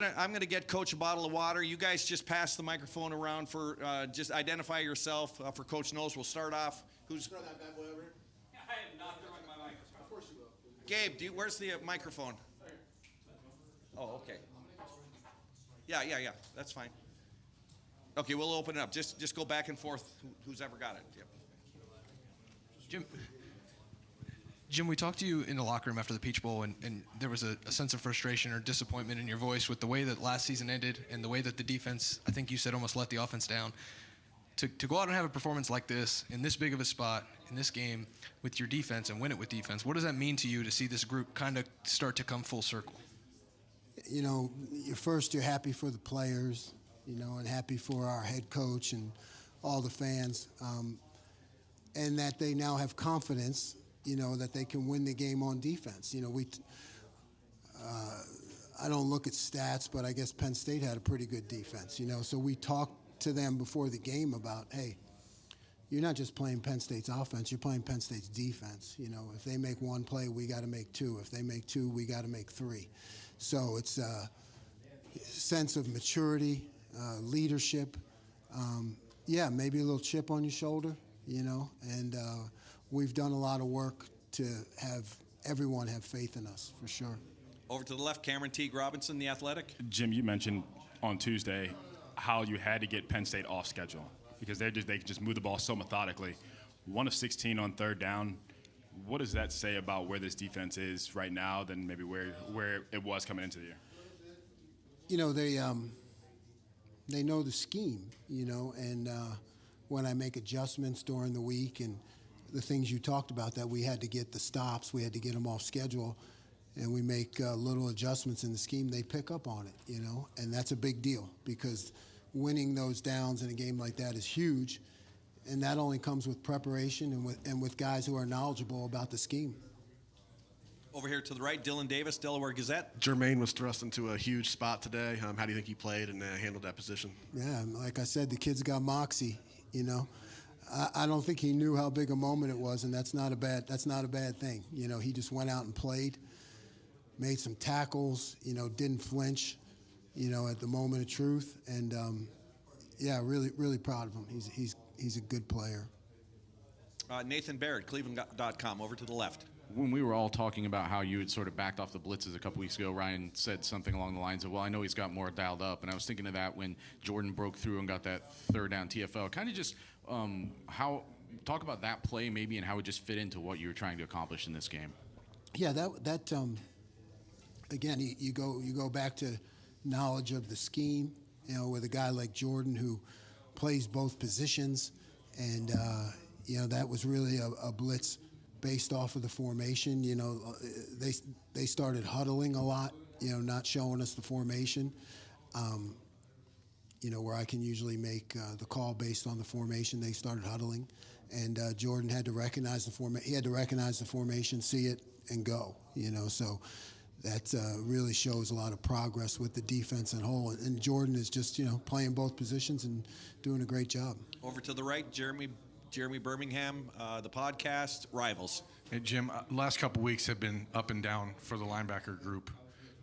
I'm going to get Coach a bottle of water. You guys just pass the microphone around for just identify yourself for Coach Knowles. We'll start off. Who's throw that bad boy over here? I am not throwing my microphone. Of course you will. Gabe, where's the microphone? Oh, okay. Yeah. That's fine. Okay, we'll open it up. Just go back and forth. Who's ever got it? Yep. Jim, we talked to you in the locker room after the Peach Bowl, and there was a sense of frustration or disappointment in your voice with the way that last season ended and the way that the defense, I think you said, almost let the offense down. To go out and have a performance like this, in this big of a spot, in this game, with your defense and win it with defense, what does that mean to you to see this group kind of start to come full circle? You know, you're happy for the players, and happy for our head coach and all the fans, and that they now have confidence, that they can win the game on defense. I don't look at stats, but I guess Penn State had a pretty good defense, So we talked to them before the game about, hey, you're not just playing Penn State's offense, you're playing Penn State's defense. If they make one play, we got to make two. If they make two, we got to make three. So it's a sense of maturity, leadership, maybe a little chip on your shoulder, and we've done a lot of work to have everyone have faith in us, for sure. Over to the left, Cameron Teague Robinson, The Athletic. Jim, you mentioned on Tuesday how you had to get Penn State off schedule because they could just move the ball so methodically. 1 of 16 on third down. What does that say about where this defense is right now than maybe where it was coming into the year? They know the scheme, and when I make adjustments during the week and the things you talked about, that we had to get the stops, we had to get them off schedule, and we make little adjustments in the scheme, they pick up on it, and that's a big deal because winning those downs in a game like that is huge, and that only comes with preparation and with guys who are knowledgeable about the scheme. Over here to the right, Dylan Davis, Delaware Gazette. Jermaine was thrust into a huge spot today. How do you think he played and handled that position? Yeah, like I said, the kid's got moxie, I don't think he knew how big a moment it was, and that's not a bad thing. He just went out and played, made some tackles, didn't flinch, at the moment of truth, and really, really proud of him. He's a good player. Nathan Barrett, Cleveland.com, over to the left. When we were all talking about how you had sort of backed off the blitzes a couple weeks ago, Ryan said something along the lines of, well, I know he's got more dialed up. And I was thinking of that when Jordan broke through and got that third down TFL. Kind of just talk about that play maybe and how it just fit into what you were trying to accomplish in this game. Yeah, that again, you go back to knowledge of the scheme, with a guy like Jordan who plays both positions. And, that was really a blitz based off of the formation. They started huddling a lot, not showing us the formation, where I can usually make the call based on the formation. They started huddling, and Jordan had to recognize the formation. He had to recognize the formation, see it, and go, so that really shows a lot of progress with the defense and whole. And Jordan is just, playing both positions and doing a great job. Over to the right, Jeremy Birmingham, the podcast, Rivals. Hey, Jim, last couple weeks have been up and down for the linebacker group.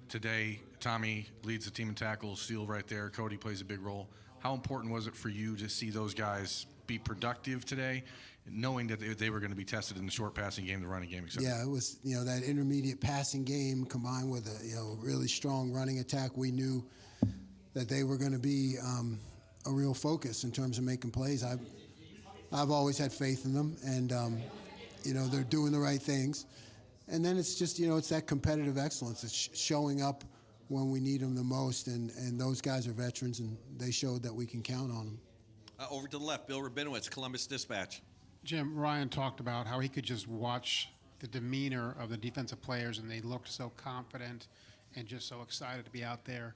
Today, Tommy leads the team in tackles, Steele right there, Cody plays a big role. How important was it for you to see those guys be productive today, knowing that they were going to be tested in the short passing game, the running game, etc.? Yeah, it was, that intermediate passing game combined with a, really strong running attack. We knew that they were going to be a real focus in terms of making plays. I've always had faith in them, and they're doing the right things. And then it's just, it's that competitive excellence. It's showing up when we need them the most, and those guys are veterans, and they showed that we can count on them. Over to the left, Bill Rabinowitz, Columbus Dispatch. Jim, Ryan talked about how he could just watch the demeanor of the defensive players, and they looked so confident and just so excited to be out there.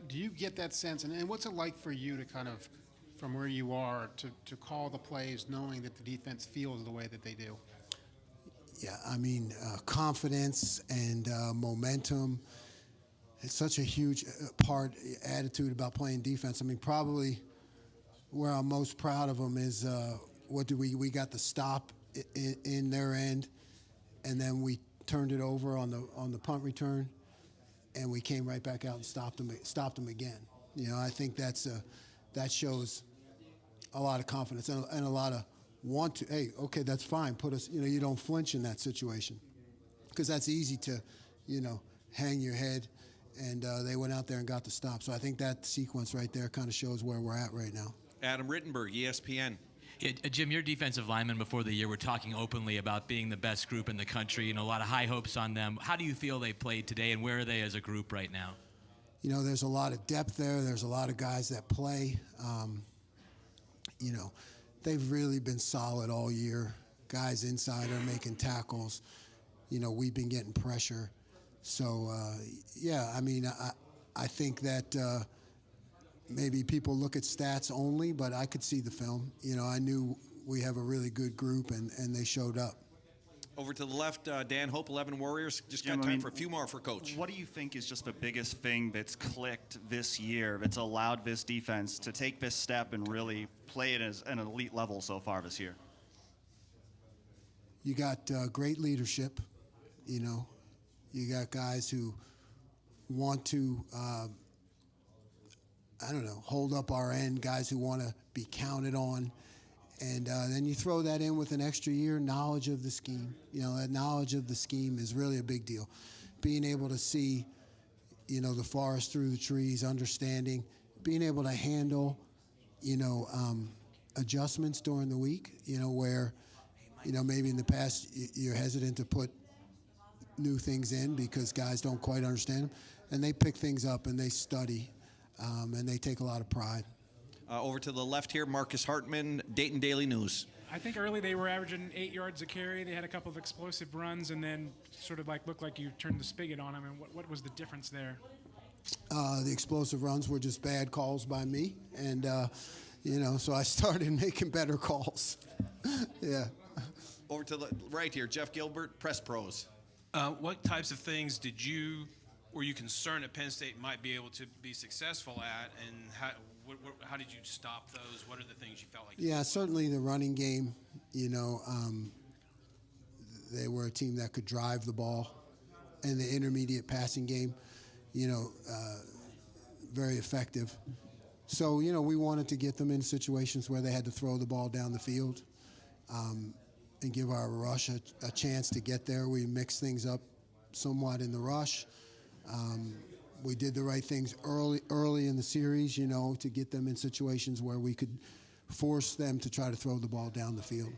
Do you get that sense? And what's it like for you to kind of, from where you are, to call the plays knowing that the defense feels the way that they do? Yeah, confidence and momentum. It's such a huge attitude about playing defense. Probably where I'm most proud of them is we got the stop in their end, and then we turned it over on the punt return. and we came right back out and stopped them again. You know, I think that shows a lot of confidence and a lot of want to. Hey, okay, that's fine. Put us. You know, you don't flinch in that situation because that's easy to, you know, hang your head. And they went out there and got the stop. So I think that sequence right there kind of shows where we're at right now. Adam Rittenberg, ESPN. Yeah, Jim, your defensive linemen before the year were talking openly about being the best group in the country and a lot of high hopes on them. How do you feel they played today, and where are they as a group right now? You know, there's a lot of depth there. There's a lot of guys that play. You know, they've really been solid all year. Guys inside are making tackles. You know, we've been getting pressure. So, yeah, I mean, I think that maybe people look at stats only, but I could see the film. You know, I knew we have a really good group, and they showed up. Over to the left, Dan Hope, 11 Warriors. Just got Jim, time for a few more for Coach. What do you think is just the biggest thing that's clicked this year, that's allowed this defense to take this step and really play it as an elite level so far this year? You got great leadership, you know. You got guys who want to, I don't know, hold up our end, guys who want to be counted on. And then you throw that in with an extra year knowledge of the scheme. You know, that knowledge of the scheme is really a big deal. Being able to see, you know, the forest through the trees, understanding, being able to handle, you know, adjustments during the week, you know, where, you know, maybe in the past you're hesitant to put new things in because guys don't quite understand them, and they pick things up and they study, and they take a lot of pride. Over to the left here, Marcus Hartman, Dayton Daily News. I think early they were averaging 8 yards a carry. They had a couple of explosive runs, and then sort of like looked like you turned the spigot on them. And what was the difference there? The explosive runs were just bad calls by me, and you know, so I started making better calls. Yeah. Over to the right here, Jeff Gilbert, Press Pros. What types of things were you concerned that Penn State might be able to be successful at, and how did you stop those? What are the things you felt like? Yeah, certainly the running game. You know, they were a team that could drive the ball, and the intermediate passing game, you know, very effective. So, you know, we wanted to get them in situations where they had to throw the ball down the field. And give our rush a chance to get there. We mixed things up somewhat in the rush. We did the right things early in the series, you know, to get them in situations where we could force them to try to throw the ball down the field.